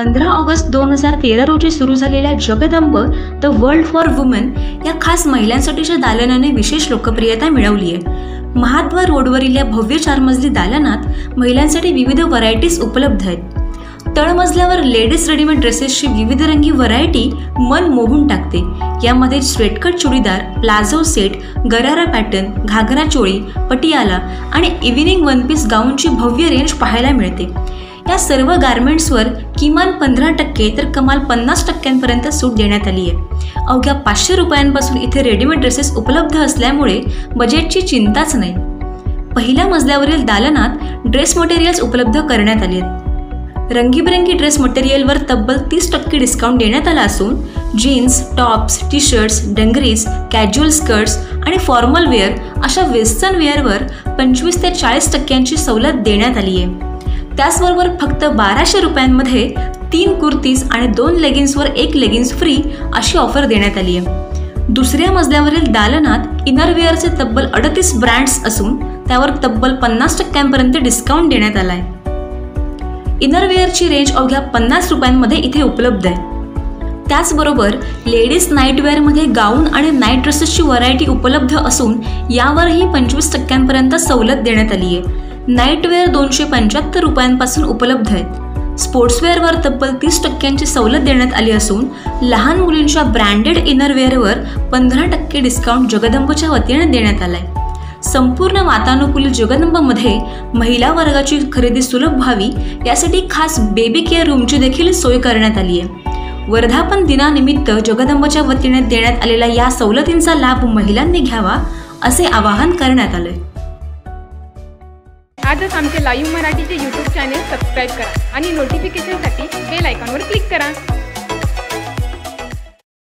15 August 2013 रोजी सुरू झालेल्या Jagdamb the world for women या खास महिलांसाठीच्या दालनाने विशेष लोकप्रियता मिळवली आहे। महाद्वार रोडवरील या भव्य 4 मजली दालनात महिलांसाठी विविध व्हरायटीज उपलब्ध आहेत। तळमजल्यावर लेडीज रेडीमेड ड्रेसेसची विविध रंगी व्हरायटी मन मोहून टाकते। यामध्ये स्वेटकट चुडीदार, प्लाझो सेट, गरारा पॅटर्न, घागरा चोळी, पटियाला आणि इव्हिनिंग वन पीस गाऊनची भव्य रेंज पाहायला मिळते। या सर्व गारमेंट्सवर किमान 15% तर कमाल 50% सूट देण्यात आली आहे। अवघ्या 500 रुपयांपासून इथे रेडीमेड ड्रेसेस उपलब्ध असल्यामुळे बजेटची चिंताच नाही। पहिल्या मजल्यावरील दालनात ड्रेस मटेरियल्स उपलब्ध करण्यात आली आहेत। रंगीबेरंगी ड्रेस मटेरियलवर तब्बल 30% डिस्काउंट देण्यात आला असून jeans, tops, T shirts, dungarees, casual skirts आणि फॉर्मल वेअर अशा वेस्टर्न वेअरवर 25 ते 40% सवलत देण्यात आली आहे। त्याचबरोबर फक्त 1200 रुपयांमध्ये 3 कुर्तीज आणि 2 लेगिन्सवर 1 लेगिन्स फ्री अशी ऑफर देण्यात आली आहे। दुसऱ्या मजल्यावरील दालनात इनरवेअरचे तब्बल 38 ब्रँड्स असून त्यावर तब्बल 50% डिस्काउंट देण्यात आला आहे। इनरवेअरची रेंज अवघ्या 50 रुपयांमध्ये इथे उपलब्ध आहे। त्याचबरोबर लेडीज नाईटवेअरमध्ये गाऊन आणि नाईट ड्रेसेसची व्हरायटी उपलब्ध असून यावरही 25% सवलत देण्यात आली आहे। नाईटवेअर 275 रुपयांपासून उपलब्ध आहेत। स्पोर्ट्सवेअरवर तब्बल 30% सवलत देण्यात आली असून लहान मुलींच्या ब्रँडेड इनरवेअरवर 15% डिस्काउंट जगदंबच्या वतीने देण्यात आलाय। संपूर्ण वातानुकूलित जगदंबमध्ये महिला वर्गाची खरेदी सुलभ व्हावी यासाठी खास बेबी केअर रूमची देखील सोय करण्यात आली आहे। वर्धापन दिनानिमित्त जगदंबच्या वतीने देण्यात आलेल्या या सवलतींचा लाभ महिलांनी घ्यावा असे आवाहन करण्यात आले। आजच आमचे लाईव्ह मराठीचे YouTube चॅनेल सबस्क्राईब करा आणि नोटिफिकेशनसाठी बेल आयकॉनवर क्लिक करा।